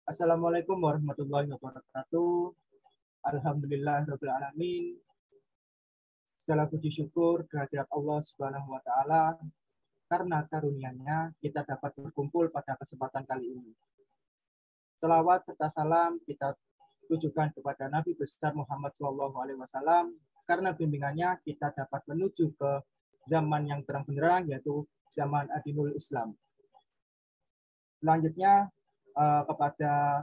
Assalamualaikum warahmatullahi wabarakatuh. Alhamdulillahirabbil alamin. Segala puji syukur kehadirat Allah Subhanahu wa taala karena karunia-Nya kita dapat berkumpul pada kesempatan kali ini. Selawat serta salam kita tujukan kepada Nabi besar Muhammad SAW karena bimbingannya kita dapat menuju ke zaman yang terang benderang, yaitu zaman Adinul Islam. Selanjutnya kepada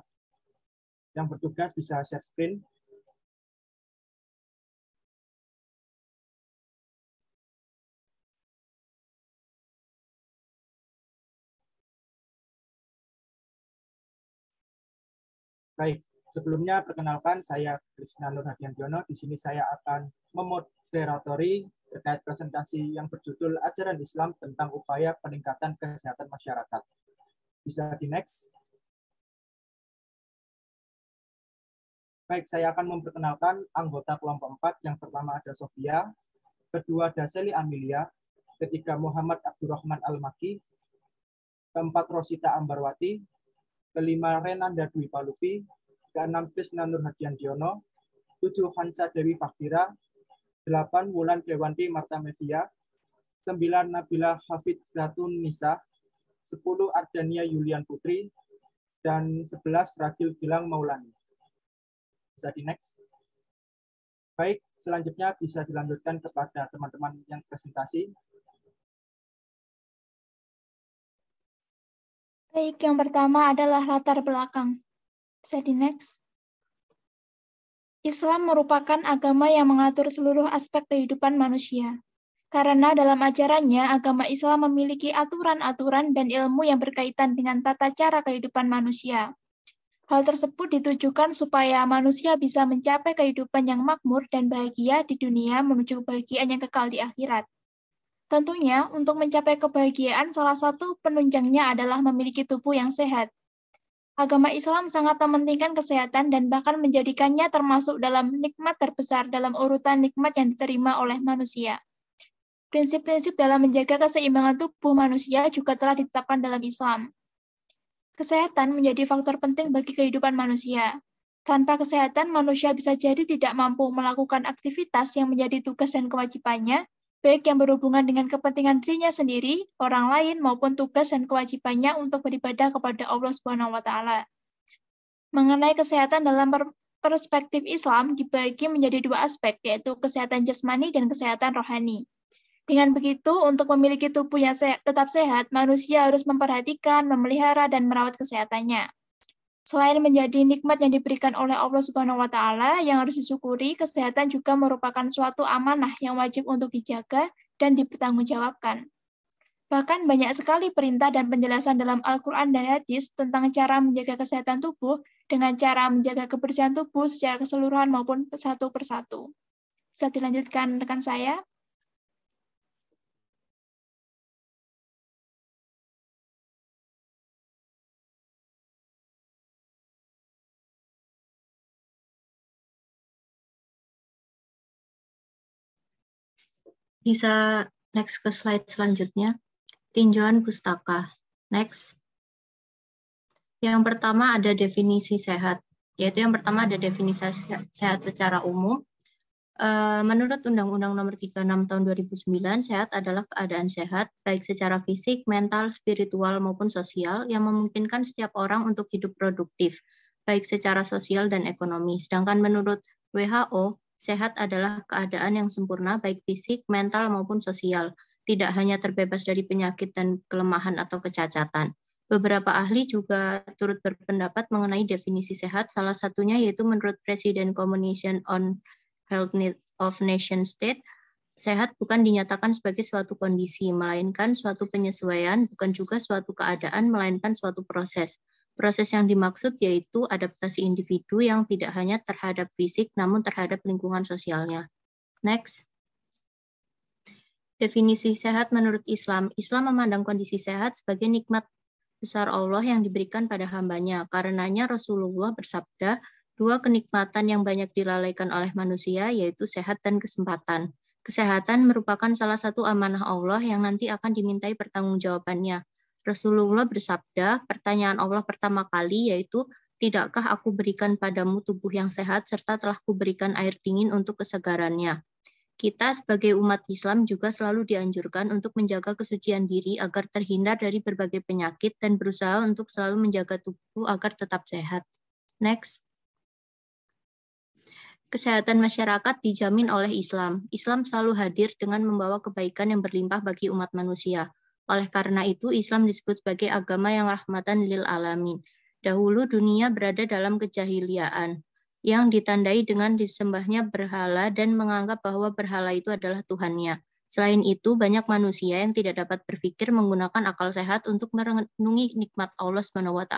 yang bertugas bisa share screen. Baik, sebelumnya perkenalkan saya Krisna Nur Hadianjono. Di sini saya akan memoderatori terkait presentasi yang berjudul Ajaran Islam tentang Upaya Peningkatan Kesehatan Masyarakat. Bisa di next. Baik, saya akan memperkenalkan anggota kelompok 4. Yang pertama ada Sofia, kedua ada Seli Amelia, ketiga Muhammad Abdurrahman Al-Maki, keempat Rosita Ambarwati, kelima Renanda Dwi Palupi, keenam Krisna Nur Hadianjono, 7 Hansa Dewi Fakira, 8 Wulan Dewanti Marta Mevia, 9 Nabila Hafid Zatun Nisa, 10 Ardania Yulian Putri, dan 11 Ragil Gilang Maulani. Bisa di next. Baik, selanjutnya bisa dilanjutkan kepada teman-teman yang presentasi. Baik, yang pertama adalah latar belakang. Bisa di next. Islam merupakan agama yang mengatur seluruh aspek kehidupan manusia. Karena dalam ajarannya, agama Islam memiliki aturan-aturan dan ilmu yang berkaitan dengan tata cara kehidupan manusia. Hal tersebut ditujukan supaya manusia bisa mencapai kehidupan yang makmur dan bahagia di dunia menuju kebahagiaan yang kekal di akhirat. Tentunya, untuk mencapai kebahagiaan, salah satu penunjangnya adalah memiliki tubuh yang sehat. Agama Islam sangat mementingkan kesehatan dan bahkan menjadikannya termasuk dalam nikmat terbesar dalam urutan nikmat yang diterima oleh manusia. Prinsip-prinsip dalam menjaga keseimbangan tubuh manusia juga telah ditetapkan dalam Islam. Kesehatan menjadi faktor penting bagi kehidupan manusia. Tanpa kesehatan, manusia bisa jadi tidak mampu melakukan aktivitas yang menjadi tugas dan kewajibannya, baik yang berhubungan dengan kepentingan dirinya sendiri, orang lain, maupun tugas dan kewajibannya untuk beribadah kepada Allah Subhanahu wa Ta'ala. Mengenai kesehatan dalam perspektif Islam dibagi menjadi 2 aspek, yaitu kesehatan jasmani dan kesehatan rohani. Dengan begitu, untuk memiliki tubuh yang tetap sehat, manusia harus memperhatikan, memelihara, dan merawat kesehatannya. Selain menjadi nikmat yang diberikan oleh Allah Subhanahu wa Ta'ala yang harus disyukuri, kesehatan juga merupakan suatu amanah yang wajib untuk dijaga dan dipertanggungjawabkan. Bahkan banyak sekali perintah dan penjelasan dalam Al-Quran dan Hadis tentang cara menjaga kesehatan tubuh dengan cara menjaga kebersihan tubuh secara keseluruhan maupun satu persatu. Bisa dilanjutkan rekan saya? Bisa next ke slide selanjutnya. Tinjauan pustaka. Next. Yang pertama ada definisi sehat. Yaitu yang pertama ada definisi sehat secara umum. Menurut Undang-Undang Nomor 36 Tahun 2009, sehat adalah keadaan sehat, baik secara fisik, mental, spiritual, maupun sosial, yang memungkinkan setiap orang untuk hidup produktif, baik secara sosial dan ekonomi. Sedangkan menurut WHO, sehat adalah keadaan yang sempurna baik fisik, mental, maupun sosial, tidak hanya terbebas dari penyakit dan kelemahan atau kecacatan. Beberapa ahli juga turut berpendapat mengenai definisi sehat, salah satunya yaitu menurut Presiden Commission on Health of Nation State, sehat bukan dinyatakan sebagai suatu kondisi, melainkan suatu penyesuaian, bukan juga suatu keadaan, melainkan suatu proses. Proses yang dimaksud yaitu adaptasi individu yang tidak hanya terhadap fisik, namun terhadap lingkungan sosialnya. Next. Definisi sehat menurut Islam. Islam memandang kondisi sehat sebagai nikmat besar Allah yang diberikan pada hambanya. Karenanya Rasulullah bersabda, 2 kenikmatan yang banyak dilalaikan oleh manusia, yaitu sehat dan kesempatan. Kesehatan merupakan salah satu amanah Allah yang nanti akan dimintai pertanggungjawabannya. Rasulullah bersabda, pertanyaan Allah pertama kali yaitu, tidakkah aku berikan padamu tubuh yang sehat serta telah kuberikan air dingin untuk kesegarannya? Kita sebagai umat Islam juga selalu dianjurkan untuk menjaga kesucian diri agar terhindar dari berbagai penyakit dan berusaha untuk selalu menjaga tubuh agar tetap sehat. Next. Kesehatan masyarakat dijamin oleh Islam. Islam selalu hadir dengan membawa kebaikan yang berlimpah bagi umat manusia. Oleh karena itu, Islam disebut sebagai agama yang rahmatan lil alamin. Dahulu dunia berada dalam kejahiliaan yang ditandai dengan disembahnya berhala dan menganggap bahwa berhala itu adalah Tuhannya. Selain itu, banyak manusia yang tidak dapat berpikir menggunakan akal sehat untuk merenungi nikmat Allah SWT,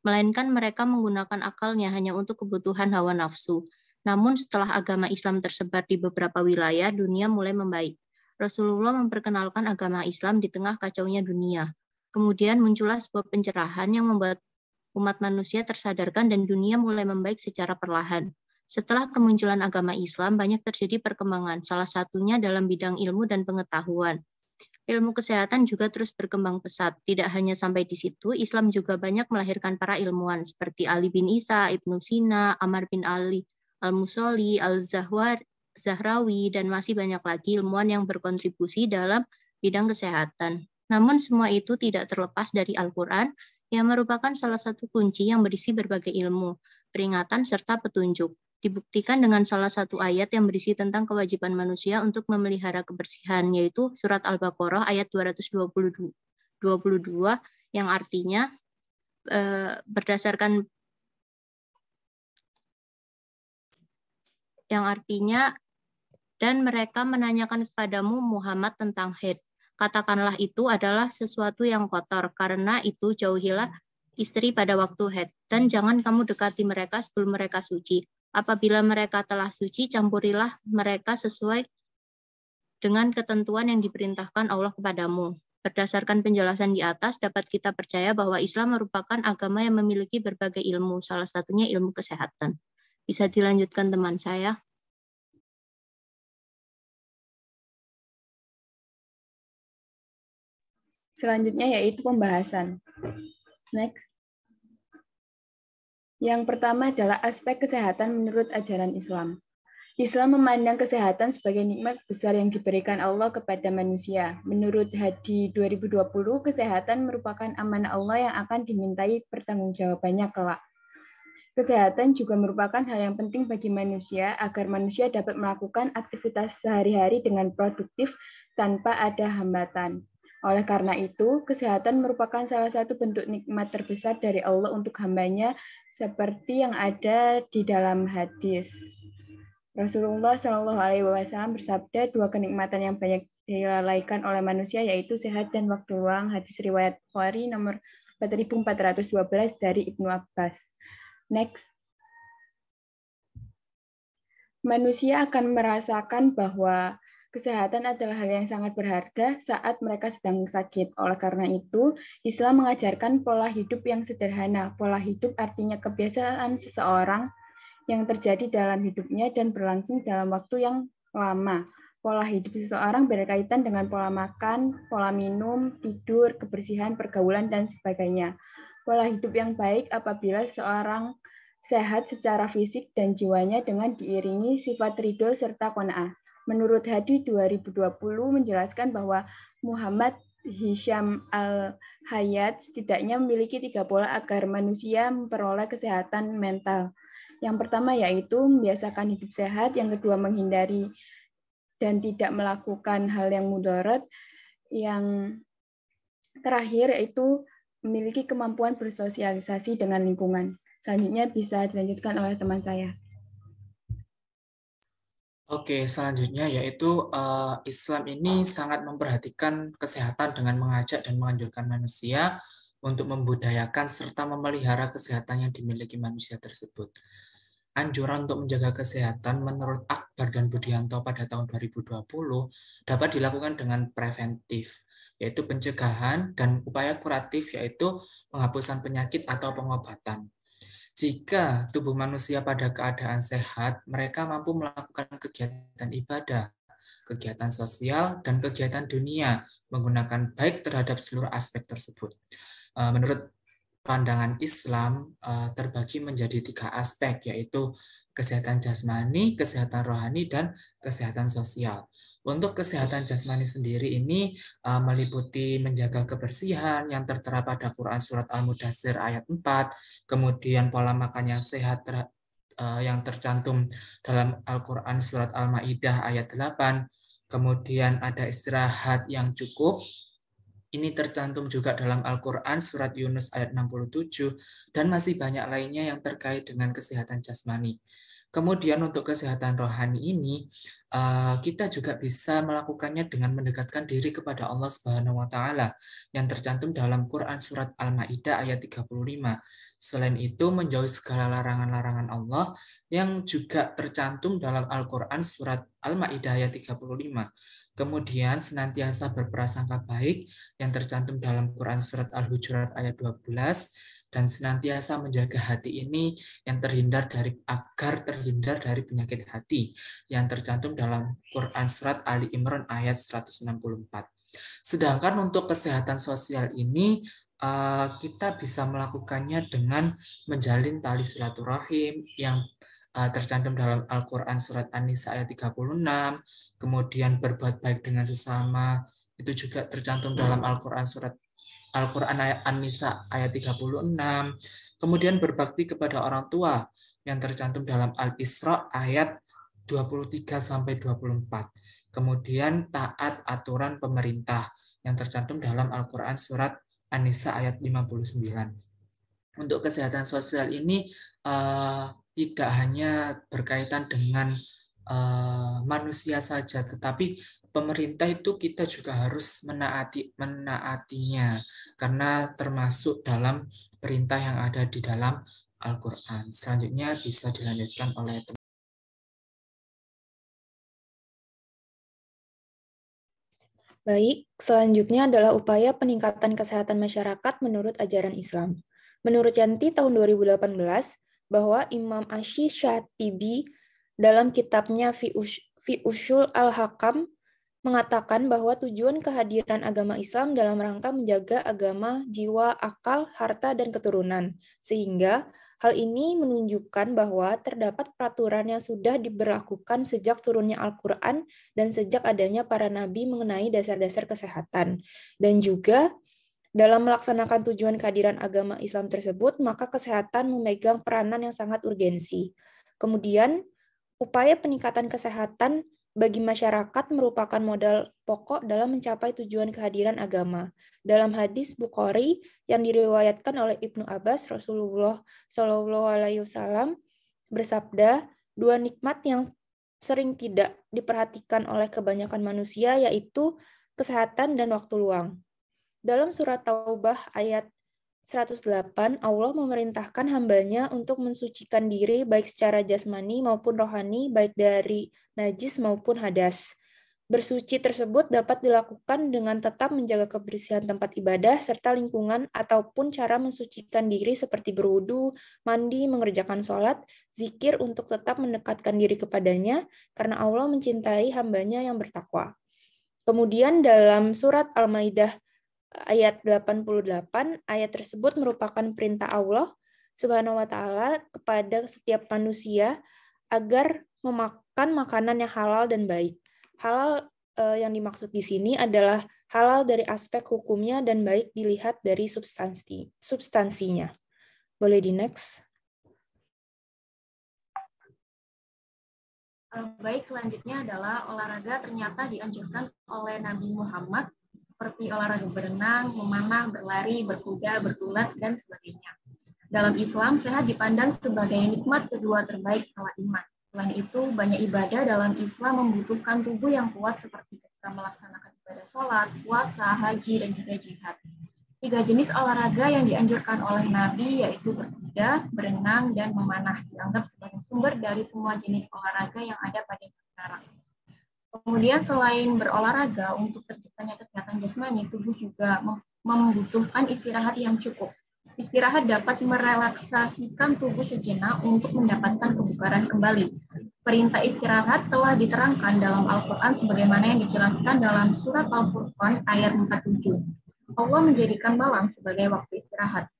melainkan mereka menggunakan akalnya hanya untuk kebutuhan hawa nafsu. Namun setelah agama Islam tersebar di beberapa wilayah, dunia mulai membaik. Rasulullah memperkenalkan agama Islam di tengah kacaunya dunia. Kemudian muncullah sebuah pencerahan yang membuat umat manusia tersadarkan dan dunia mulai membaik secara perlahan. Setelah kemunculan agama Islam, banyak terjadi perkembangan, salah satunya dalam bidang ilmu dan pengetahuan. Ilmu kesehatan juga terus berkembang pesat. Tidak hanya sampai di situ, Islam juga banyak melahirkan para ilmuwan seperti Ali bin Isa, Ibnu Sina, Amr bin Ali, Al-Musoli, Al-Zahrawi, dan masih banyak lagi ilmuwan yang berkontribusi dalam bidang kesehatan. Namun semua itu tidak terlepas dari Al-Quran, yang merupakan salah satu kunci yang berisi berbagai ilmu, peringatan, serta petunjuk. Dibuktikan dengan salah satu ayat yang berisi tentang kewajiban manusia untuk memelihara kebersihan, yaitu surat Al-Baqarah ayat 222, yang artinya dan mereka menanyakan kepadamu Muhammad tentang haid. Katakanlah itu adalah sesuatu yang kotor, karena itu jauhilah istri pada waktu haid, dan jangan kamu dekati mereka sebelum mereka suci. Apabila mereka telah suci, campurilah mereka sesuai dengan ketentuan yang diperintahkan Allah kepadamu. Berdasarkan penjelasan di atas, dapat kita percaya bahwa Islam merupakan agama yang memiliki berbagai ilmu, salah satunya ilmu kesehatan. Bisa dilanjutkan teman saya? Selanjutnya yaitu pembahasan. Next. Yang pertama adalah aspek kesehatan menurut ajaran Islam. Islam memandang kesehatan sebagai nikmat besar yang diberikan Allah kepada manusia. Menurut Hadi 2020, kesehatan merupakan amanah Allah yang akan dimintai pertanggungjawabannya kelak. Kesehatan juga merupakan hal yang penting bagi manusia agar manusia dapat melakukan aktivitas sehari-hari dengan produktif tanpa ada hambatan. Oleh karena itu, kesehatan merupakan salah satu bentuk nikmat terbesar dari Allah untuk hambanya, seperti yang ada di dalam hadis. Rasulullah Shallallahu Alaihi Wasallam bersabda, dua kenikmatan yang banyak dilalaikan oleh manusia yaitu sehat dan waktu luang. Hadis riwayat Bukhari nomor 4412 dari Ibnu Abbas. Next. Manusia akan merasakan bahwa kesehatan adalah hal yang sangat berharga saat mereka sedang sakit. Oleh karena itu, Islam mengajarkan pola hidup yang sederhana. Pola hidup artinya kebiasaan seseorang yang terjadi dalam hidupnya dan berlangsung dalam waktu yang lama. Pola hidup seseorang berkaitan dengan pola makan, pola minum, tidur, kebersihan, pergaulan, dan sebagainya. Pola hidup yang baik apabila seorang sehat secara fisik dan jiwanya dengan diiringi sifat ridho serta qanaah. Menurut Hadi 2020 menjelaskan bahwa Muhammad Hisham Al-Hayat setidaknya memiliki 3 pola agar manusia memperoleh kesehatan mental. Yang pertama yaitu membiasakan hidup sehat, yang kedua menghindari dan tidak melakukan hal yang mudarat, yang terakhir yaitu memiliki kemampuan bersosialisasi dengan lingkungan. Selanjutnya bisa dilanjutkan oleh teman saya. Oke, selanjutnya yaitu Islam ini sangat memperhatikan kesehatan dengan mengajak dan menganjurkan manusia untuk membudayakan serta memelihara kesehatan yang dimiliki manusia tersebut. Anjuran untuk menjaga kesehatan menurut Akbar dan Budianto pada tahun 2020 dapat dilakukan dengan preventif, yaitu pencegahan, dan upaya kuratif, yaitu penghapusan penyakit atau pengobatan. Jika tubuh manusia pada keadaan sehat, mereka mampu melakukan kegiatan ibadah, kegiatan sosial, dan kegiatan dunia menggunakan baik terhadap seluruh aspek tersebut. Menurut pandangan Islam terbagi menjadi 3 aspek, yaitu kesehatan jasmani, kesehatan rohani, dan kesehatan sosial. Untuk kesehatan jasmani sendiri ini meliputi menjaga kebersihan yang tertera pada Quran Surat Al-Mudaththir ayat 4, kemudian pola makan yang sehat yang tercantum dalam Al-Quran Surat Al-Ma'idah ayat 8, kemudian ada istirahat yang cukup, ini tercantum juga dalam Al-Quran Surat Yunus ayat 67, dan masih banyak lainnya yang terkait dengan kesehatan jasmani. Kemudian untuk kesehatan rohani ini, kita juga bisa melakukannya dengan mendekatkan diri kepada Allah Subhanahu wa Ta'ala yang tercantum dalam Quran Surat Al-Ma'idah ayat 35. Selain itu, menjauhi segala larangan-larangan Allah yang juga tercantum dalam Al-Quran Surat Al-Ma'idah ayat 35. Kemudian senantiasa berprasangka baik yang tercantum dalam Quran Surat Al-Hujurat ayat 12, dan senantiasa menjaga hati ini yang agar terhindar dari penyakit hati yang tercantum dalam Quran Surat Ali Imran ayat 164. Sedangkan untuk kesehatan sosial ini kita bisa melakukannya dengan menjalin tali silaturahim yang tercantum dalam Al-Quran Surat An-Nisa ayat 36, kemudian berbuat baik dengan sesama, itu juga tercantum dalam Al-Quran ayat An-Nisa ayat 36, kemudian berbakti kepada orang tua yang tercantum dalam Al-Isra ayat 23-24, kemudian taat aturan pemerintah yang tercantum dalam Al-Quran Surat An-Nisa ayat 59. Untuk kesehatan sosial ini tidak hanya berkaitan dengan manusia saja, tetapi pemerintah itu kita juga harus menaatinya, karena termasuk dalam perintah yang ada di dalam Al-Quran. Selanjutnya bisa dilanjutkan oleh teman. Baik, selanjutnya adalah upaya peningkatan kesehatan masyarakat menurut ajaran Islam. Menurut Yanti tahun 2018, bahwa Imam Asy-Syatibi dalam kitabnya Fi Ushul Al-Hakam mengatakan bahwa tujuan kehadiran agama Islam dalam rangka menjaga agama, jiwa, akal, harta, dan keturunan. Sehingga hal ini menunjukkan bahwa terdapat peraturan yang sudah diberlakukan sejak turunnya Al-Quran dan sejak adanya para nabi mengenai dasar-dasar kesehatan. Dan juga dalam melaksanakan tujuan kehadiran agama Islam tersebut, maka kesehatan memegang peranan yang sangat urgensi. Kemudian, upaya peningkatan kesehatan bagi masyarakat merupakan modal pokok dalam mencapai tujuan kehadiran agama. Dalam hadis Bukhari yang diriwayatkan oleh Ibnu Abbas, Rasulullah SAW bersabda, 2 nikmat yang sering tidak diperhatikan oleh kebanyakan manusia, yaitu kesehatan dan waktu luang. Dalam surat Taubah ayat 108, Allah memerintahkan hambanya untuk mensucikan diri baik secara jasmani maupun rohani, baik dari najis maupun hadas. Bersuci tersebut dapat dilakukan dengan tetap menjaga kebersihan tempat ibadah serta lingkungan, ataupun cara mensucikan diri seperti berwudu, mandi, mengerjakan sholat, zikir untuk tetap mendekatkan diri kepadanya, karena Allah mencintai hambanya yang bertakwa. Kemudian dalam surat Al-Maidah ayat 88, ayat tersebut merupakan perintah Allah Subhanahu wa Ta'ala kepada setiap manusia agar memakan makanan yang halal dan baik. Halal yang dimaksud di sini adalah halal dari aspek hukumnya dan baik dilihat dari substansinya. Boleh di next. Baik, selanjutnya adalah olahraga ternyata dianjurkan oleh Nabi Muhammad, seperti olahraga berenang, memanah, berlari, berkuda, bergulat, dan sebagainya. Dalam Islam, sehat dipandang sebagai nikmat kedua terbaik setelah iman. Selain itu, banyak ibadah dalam Islam membutuhkan tubuh yang kuat seperti ketika melaksanakan ibadah sholat, puasa, haji, dan juga jihad. 3 jenis olahraga yang dianjurkan oleh Nabi yaitu berkuda, berenang, dan memanah, dianggap sebagai sumber dari semua jenis olahraga yang ada pada sekarang. Kemudian selain berolahraga, untuk terciptanya kesehatan jasmani, tubuh juga membutuhkan istirahat yang cukup. Istirahat dapat merelaksasikan tubuh sejenak untuk mendapatkan kebugaran kembali. Perintah istirahat telah diterangkan dalam Al-Quran sebagaimana yang dijelaskan dalam surat Al-Furqan ayat 47. Allah menjadikan malam sebagai waktu istirahat.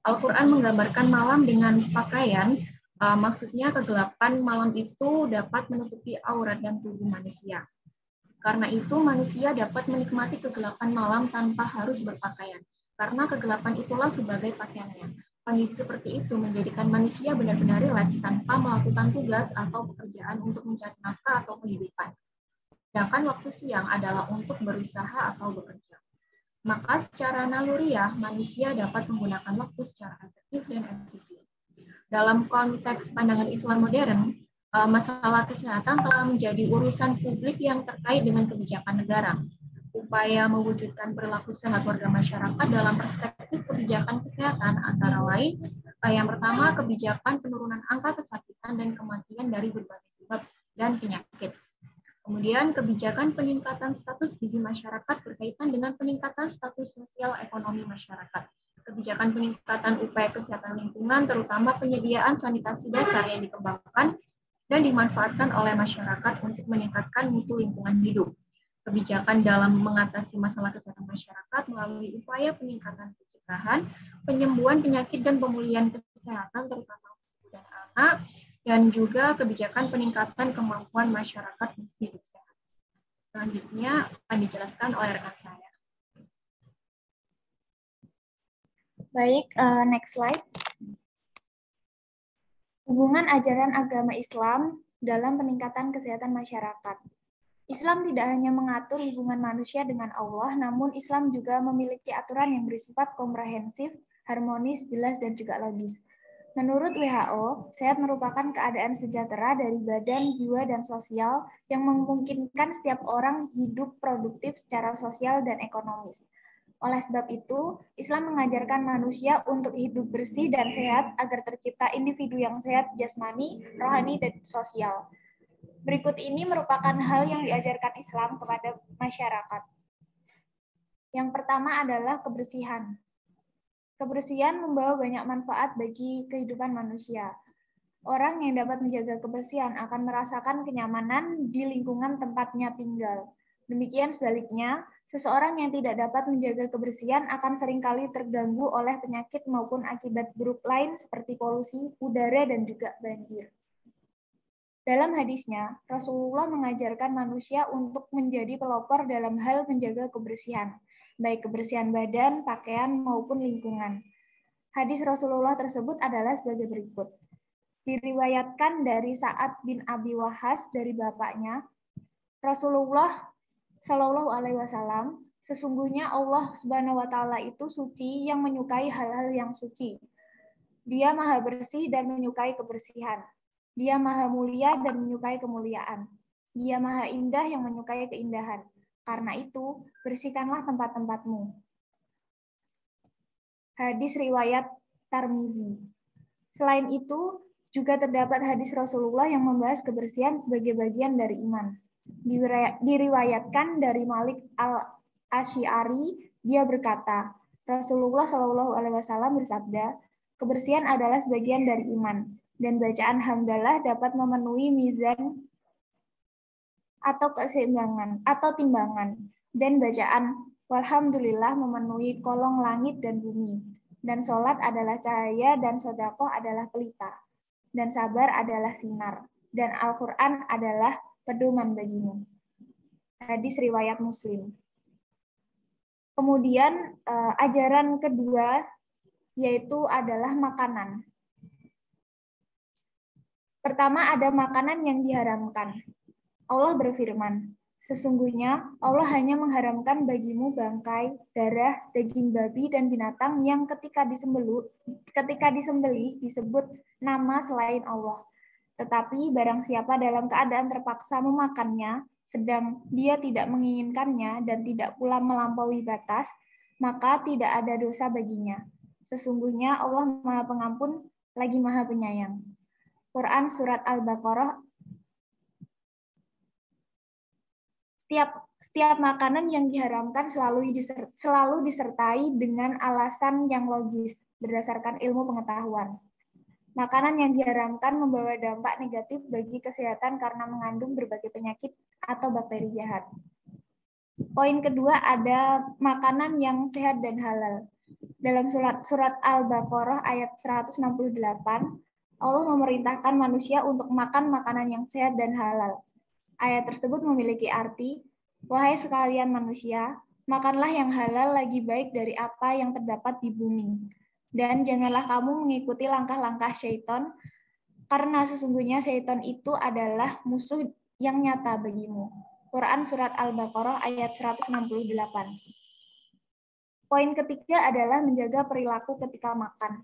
Al-Quran menggambarkan malam dengan pakaian, maksudnya kegelapan malam itu dapat menutupi aurat dan tubuh manusia. Karena itu manusia dapat menikmati kegelapan malam tanpa harus berpakaian, karena kegelapan itulah sebagai pakaiannya. Kondisi seperti itu menjadikan manusia benar-benar rileks tanpa melakukan tugas atau pekerjaan untuk mencari nafkah atau kehidupan. Sedangkan waktu siang adalah untuk berusaha atau bekerja. Maka secara naluriah, manusia dapat menggunakan waktu secara efektif dan efisien. Dalam konteks pandangan Islam modern, masalah kesehatan telah menjadi urusan publik yang terkait dengan kebijakan negara. Upaya mewujudkan perilaku sehat warga masyarakat dalam perspektif kebijakan kesehatan antara lain, yang pertama, kebijakan penurunan angka kesakitan dan kematian dari berbagai sebab dan penyakit. Kemudian kebijakan peningkatan status gizi masyarakat berkaitan dengan peningkatan status sosial ekonomi masyarakat. Kebijakan peningkatan upaya kesehatan lingkungan, terutama penyediaan sanitasi dasar yang dikembangkan dan dimanfaatkan oleh masyarakat untuk meningkatkan mutu lingkungan hidup. Kebijakan dalam mengatasi masalah kesehatan masyarakat melalui upaya peningkatan pencegahan, penyembuhan penyakit dan pemulihan kesehatan, terutama ibu dan anak, dan juga kebijakan peningkatan kemampuan masyarakat untuk hidup sehat. Selanjutnya akan dijelaskan oleh rekan saya. Baik, next slide. Hubungan ajaran agama Islam dalam peningkatan kesehatan masyarakat. Islam tidak hanya mengatur hubungan manusia dengan Allah, namun Islam juga memiliki aturan yang bersifat komprehensif, harmonis, jelas, dan juga logis. Menurut WHO, sehat merupakan keadaan sejahtera dari badan, jiwa, dan sosial yang memungkinkan setiap orang hidup produktif secara sosial dan ekonomis. Oleh sebab itu, Islam mengajarkan manusia untuk hidup bersih dan sehat agar tercipta individu yang sehat jasmani, rohani, dan sosial. Berikut ini merupakan hal yang diajarkan Islam kepada masyarakat. Yang pertama adalah kebersihan. Kebersihan membawa banyak manfaat bagi kehidupan manusia. Orang yang dapat menjaga kebersihan akan merasakan kenyamanan di lingkungan tempatnya tinggal. Demikian sebaliknya, seseorang yang tidak dapat menjaga kebersihan akan seringkali terganggu oleh penyakit maupun akibat buruk lain seperti polusi udara dan juga banjir. Dalam hadisnya, Rasulullah mengajarkan manusia untuk menjadi pelopor dalam hal menjaga kebersihan, baik kebersihan badan, pakaian, maupun lingkungan. Hadis Rasulullah tersebut adalah sebagai berikut. Diriwayatkan dari Sa'ad bin Abi Waqqas dari bapaknya, Rasulullah Shallallahu Alaihi Wasallam, sesungguhnya Allah Subhanahu Wa Taala itu suci yang menyukai hal-hal yang suci. Dia maha bersih dan menyukai kebersihan. Dia maha mulia dan menyukai kemuliaan. Dia maha indah yang menyukai keindahan. Karena itu, bersihkanlah tempat-tempatmu. Hadis riwayat Tirmizi. Selain itu, juga terdapat hadis Rasulullah yang membahas kebersihan sebagai bagian dari iman. Diriwayatkan dari Malik al-Asy'ari, dia berkata, Rasulullah Shallallahu Alaihi Wasallam bersabda, kebersihan adalah sebagian dari iman, dan bacaan hamdalah dapat memenuhi mizan atau keseimbangan atau timbangan, dan bacaan walhamdulillah memenuhi kolong langit dan bumi, dan sholat adalah cahaya, dan sedekah adalah pelita, dan sabar adalah sinar, dan Al-Quran adalah pedoman bagimu. Hadis riwayat Muslim. Kemudian ajaran kedua yaitu adalah makanan. Pertama ada makanan yang diharamkan. Allah berfirman, sesungguhnya Allah hanya mengharamkan bagimu bangkai, darah, daging babi, dan binatang yang ketika disembelih disebut nama selain Allah. Tetapi barang siapa dalam keadaan terpaksa memakannya, sedang dia tidak menginginkannya dan tidak pula melampaui batas, maka tidak ada dosa baginya. Sesungguhnya Allah Maha Pengampun lagi Maha Penyayang. Quran Surat Al-Baqarah. Setiap makanan yang diharamkan selalu disertai dengan alasan yang logis berdasarkan ilmu pengetahuan. Makanan yang diharamkan membawa dampak negatif bagi kesehatan karena mengandung berbagai penyakit atau bakteri jahat. Poin kedua ada makanan yang sehat dan halal. Dalam surat Al-Baqarah ayat 168, Allah memerintahkan manusia untuk makan makanan yang sehat dan halal. Ayat tersebut memiliki arti, wahai sekalian manusia, makanlah yang halal lagi baik dari apa yang terdapat di bumi. Dan janganlah kamu mengikuti langkah-langkah syaitan, karena sesungguhnya syaitan itu adalah musuh yang nyata bagimu. Quran Surat Al-Baqarah ayat 168. Poin ketiga adalah menjaga perilaku ketika makan.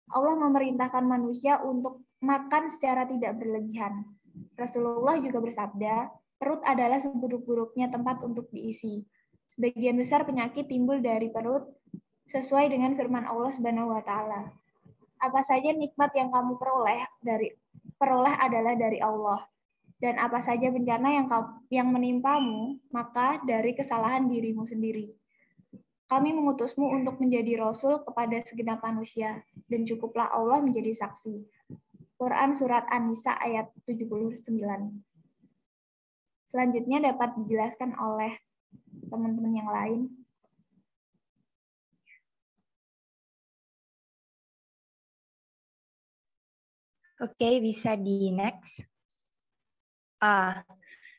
Allah memerintahkan manusia untuk makan secara tidak berlebihan. Rasulullah juga bersabda, perut adalah seburuk-buruknya tempat untuk diisi. Sebagian besar penyakit timbul dari perut, sesuai dengan firman Allah Subhanahu wa taala. Apa saja nikmat yang kamu peroleh adalah dari Allah. Dan apa saja bencana yang menimpamu, maka dari kesalahan dirimu sendiri. Kami mengutusmu untuk menjadi rasul kepada segenap manusia, dan cukuplah Allah menjadi saksi. Quran Surat An-Nisa ayat 79. Selanjutnya dapat dijelaskan oleh teman-teman yang lain. Oke, bisa di next.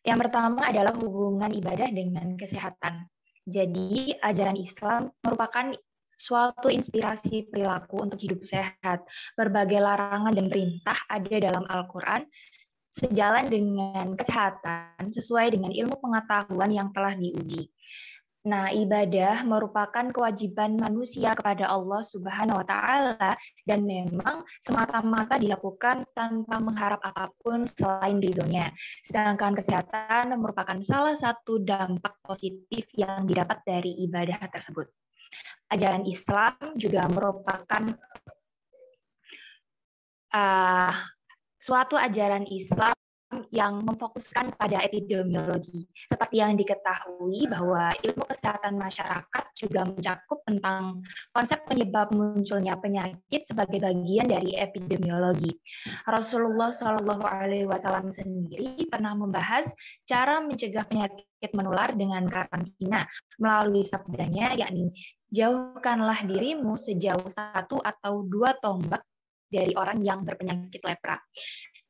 Yang pertama adalah hubungan ibadah dengan kesehatan. Jadi, ajaran Islam merupakan suatu inspirasi perilaku untuk hidup sehat. Berbagai larangan dan perintah ada dalam Al-Quran sejalan dengan kesehatan sesuai dengan ilmu pengetahuan yang telah diuji. Nah, ibadah merupakan kewajiban manusia kepada Allah Subhanahu wa taala dan memang semata-mata dilakukan tanpa mengharap apapun selain ridhonya. Sedangkan kesehatan merupakan salah satu dampak positif yang didapat dari ibadah tersebut. Ajaran Islam juga merupakan suatu ajaran Islam yang memfokuskan pada epidemiologi. Seperti yang diketahui bahwa ilmu kesehatan masyarakat juga mencakup tentang konsep penyebab munculnya penyakit sebagai bagian dari epidemiologi. Rasulullah SAW sendiri pernah membahas cara mencegah penyakit menular dengan karantina melalui sabdanya, yakni jauhkanlah dirimu sejauh 1 atau 2 tombak dari orang yang berpenyakit lepra.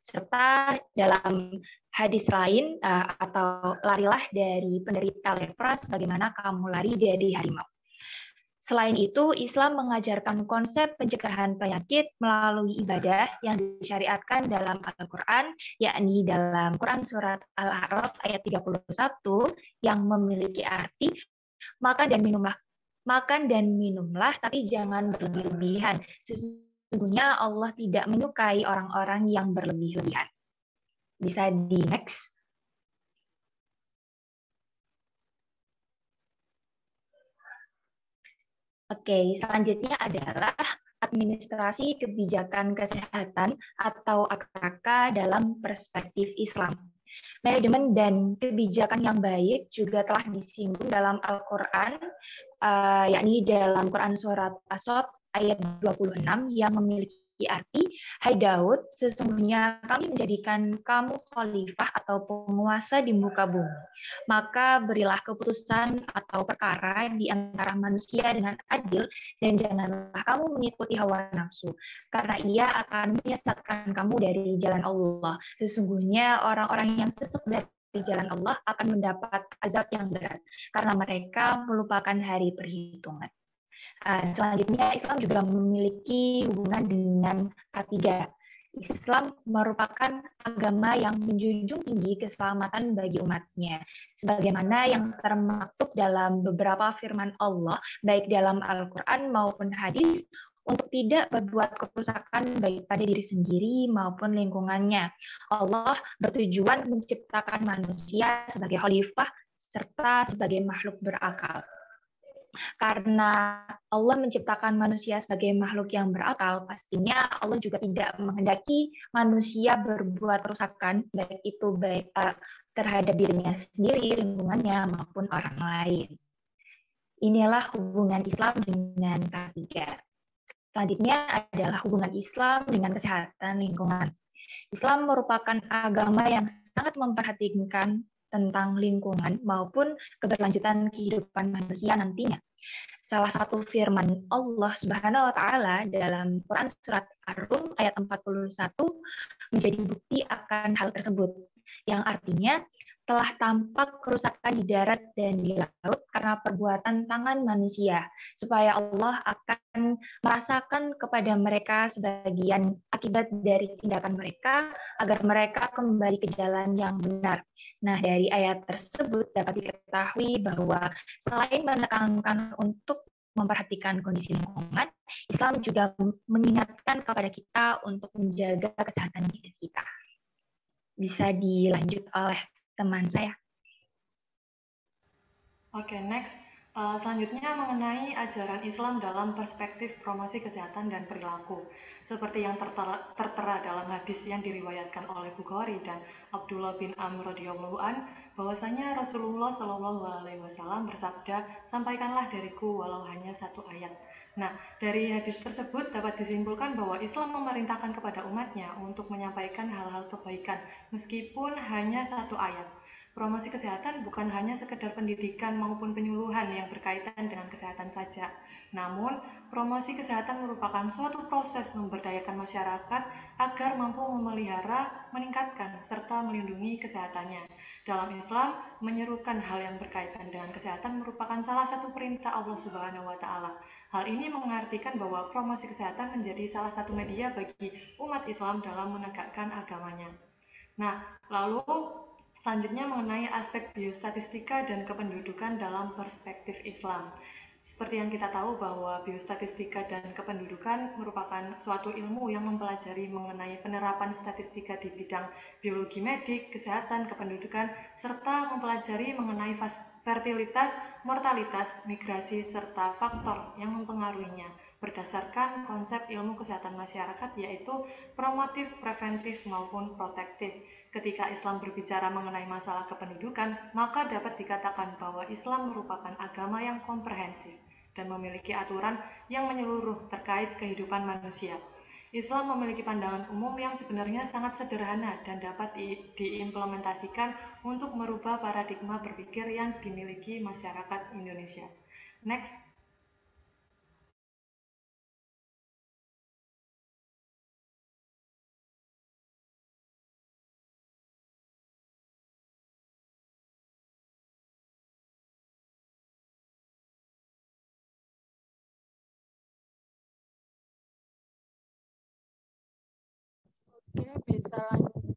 Serta dalam hadis lain atau larilah dari penderita lepra sebagaimana kamu lari dari harimau. Selain itu, Islam mengajarkan konsep pencegahan penyakit melalui ibadah yang disyariatkan dalam Al-Quran, yakni dalam Quran Surat Al-A'raf ayat 31 yang memiliki arti makan dan minumlah tapi jangan berlebihan. Sesungguhnya Allah tidak menyukai orang-orang yang berlebih-lebihan. Bisa di next. Oke, selanjutnya adalah administrasi kebijakan kesehatan atau AKK dalam perspektif Islam. Manajemen dan kebijakan yang baik juga telah disinggung dalam Al-Quran, yakni dalam Quran Surat As-Sadd ayat 26 yang memiliki arti, hai Daud, sesungguhnya kami menjadikan kamu khalifah atau penguasa di muka bumi. Maka berilah keputusan atau perkara di antara manusia dengan adil dan janganlah kamu mengikuti hawa nafsu, karena ia akan menyesatkan kamu dari jalan Allah. Sesungguhnya orang-orang yang sesat dari jalan Allah akan mendapat azab yang berat, karena mereka melupakan hari perhitungan. Selanjutnya, Islam juga memiliki hubungan dengan K3. Islam merupakan agama yang menjunjung tinggi keselamatan bagi umatnya, sebagaimana yang termaktub dalam beberapa firman Allah, baik dalam Al-Quran maupun hadis, untuk tidak berbuat kerusakan baik pada diri sendiri maupun lingkungannya. Allah bertujuan menciptakan manusia sebagai khalifah serta sebagai makhluk berakal. Karena Allah menciptakan manusia sebagai makhluk yang berakal, pastinya Allah juga tidak menghendaki manusia berbuat kerusakan, baik itu terhadap dirinya sendiri, lingkungannya, maupun orang lain. Inilah hubungan Islam dengan K3. Selanjutnya adalah hubungan Islam dengan kesehatan lingkungan. Islam merupakan agama yang sangat memperhatikan tentang lingkungan maupun keberlanjutan kehidupan manusia nantinya. Salah satu firman Allah Subhanahu wa taala dalam Quran surat Ar-Rum ayat 41 menjadi bukti akan hal tersebut, yang artinya telah tampak kerusakan di darat dan di laut karena perbuatan tangan manusia, supaya Allah akan merasakan kepada mereka sebagian akibat dari tindakan mereka, agar mereka kembali ke jalan yang benar. Nah, dari ayat tersebut dapat diketahui bahwa selain menekankan untuk memperhatikan kondisi lingkungan, Islam juga mengingatkan kepada kita untuk menjaga kesehatan diri kita. Bisa dilanjut oleh teman saya. Oke, next. Selanjutnya mengenai ajaran Islam dalam perspektif promosi kesehatan dan perilaku. Seperti yang tertera dalam hadis yang diriwayatkan oleh Bukhari dan Abdullah bin Amr radhiyallahu an, bahwasanya Rasulullah SAW bersabda, "Sampaikanlah dariku walau hanya satu ayat." Nah, dari hadis tersebut dapat disimpulkan bahwa Islam memerintahkan kepada umatnya untuk menyampaikan hal-hal kebaikan meskipun hanya satu ayat. Promosi kesehatan bukan hanya sekedar pendidikan maupun penyuluhan yang berkaitan dengan kesehatan saja. Namun, promosi kesehatan merupakan suatu proses memberdayakan masyarakat agar mampu memelihara, meningkatkan, serta melindungi kesehatannya. Dalam Islam, menyerukan hal yang berkaitan dengan kesehatan merupakan salah satu perintah Allah Subhanahu wa taala. Hal ini mengartikan bahwa promosi kesehatan menjadi salah satu media bagi umat Islam dalam menegakkan agamanya. Nah, lalu selanjutnya mengenai aspek biostatistika dan kependudukan dalam perspektif Islam. Seperti yang kita tahu bahwa biostatistika dan kependudukan merupakan suatu ilmu yang mempelajari mengenai penerapan statistika di bidang biologi medik, kesehatan, kependudukan, serta mempelajari mengenai fertilitas, mortalitas, migrasi, serta faktor yang mempengaruhinya berdasarkan konsep ilmu kesehatan masyarakat yaitu promotif, preventif, maupun protektif. Ketika Islam berbicara mengenai masalah kependudukan, maka dapat dikatakan bahwa Islam merupakan agama yang komprehensif dan memiliki aturan yang menyeluruh terkait kehidupan manusia. Islam memiliki pandangan umum yang sebenarnya sangat sederhana dan dapat diimplementasikan untuk merubah paradigma berpikir yang dimiliki masyarakat Indonesia. Next. Oke, bisa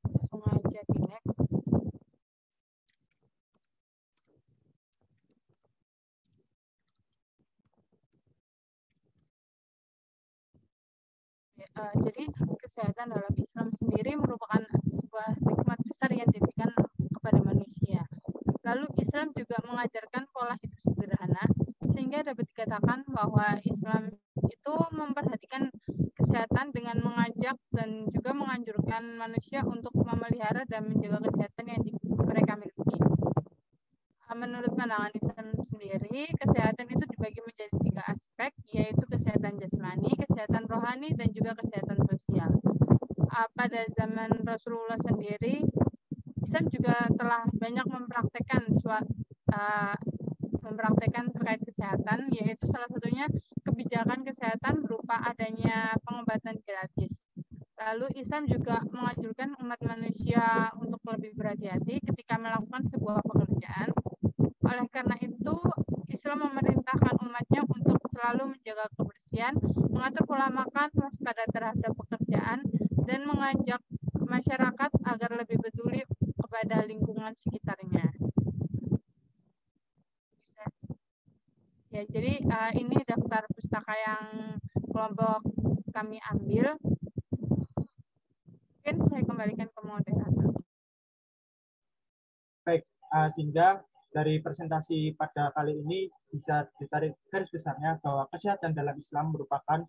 langsung aja di next. Jadi kesehatan dalam Islam sendiri merupakan sebuah nikmat besar yang diberikan kepada manusia. Lalu Islam juga mengajarkan pola hidup sederhana, sehingga dapat dikatakan bahwa Islam itu memperhatikan kesehatan dengan mengajak dan juga menganjurkan manusia untuk memelihara dan menjaga kesehatan yang mereka miliki. Menurut pandangan Islam sendiri, kesehatan itu dibagi menjadi 3 aspek, yaitu kesehatan jasmani, kesehatan rohani, dan juga kesehatan sosial. Pada zaman Rasulullah sendiri, Islam juga telah banyak mempraktekkan terkait kesehatan, yaitu salah satunya kebijakan kesehatan berupa adanya pengobatan gratis. Lalu Islam juga menganjurkan umat manusia untuk lebih berhati-hati ketika melakukan sebuah pekerjaan. Oleh karena itu, Islam memerintahkan umatnya untuk selalu menjaga kebersihan, mengatur pola makan, waspada terhadap pekerjaan, dan mengajak masyarakat agar lebih peduli kepada lingkungan sekitarnya. Ya, jadi ini daftar pustaka yang kelompok kami ambil. Mungkin saya kembalikan ke moderator. Baik, sehingga dari presentasi pada kali ini bisa ditarik garis besarnya bahwa kesehatan dalam Islam merupakan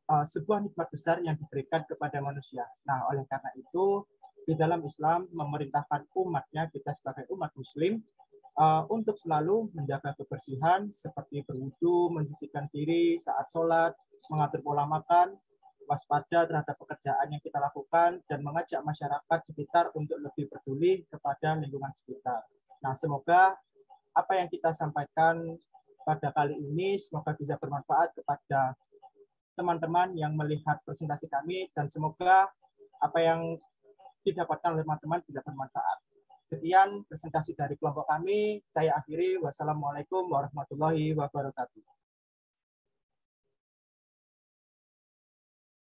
sebuah nikmat besar yang diberikan kepada manusia. Nah, oleh karena itu, di dalam Islam memerintahkan umatnya, kita sebagai umat muslim, untuk selalu menjaga kebersihan seperti berwudu, mencucikan diri saat sholat, mengatur pola makan, waspada terhadap pekerjaan yang kita lakukan, dan mengajak masyarakat sekitar untuk lebih peduli kepada lingkungan sekitar. Nah, semoga apa yang kita sampaikan pada kali ini semoga bisa bermanfaat kepada teman-teman yang melihat presentasi kami, dan semoga apa yang didapatkan oleh teman-teman bisa bermanfaat. Sekian presentasi dari kelompok kami. Saya akhiri. Wassalamualaikum warahmatullahi wabarakatuh.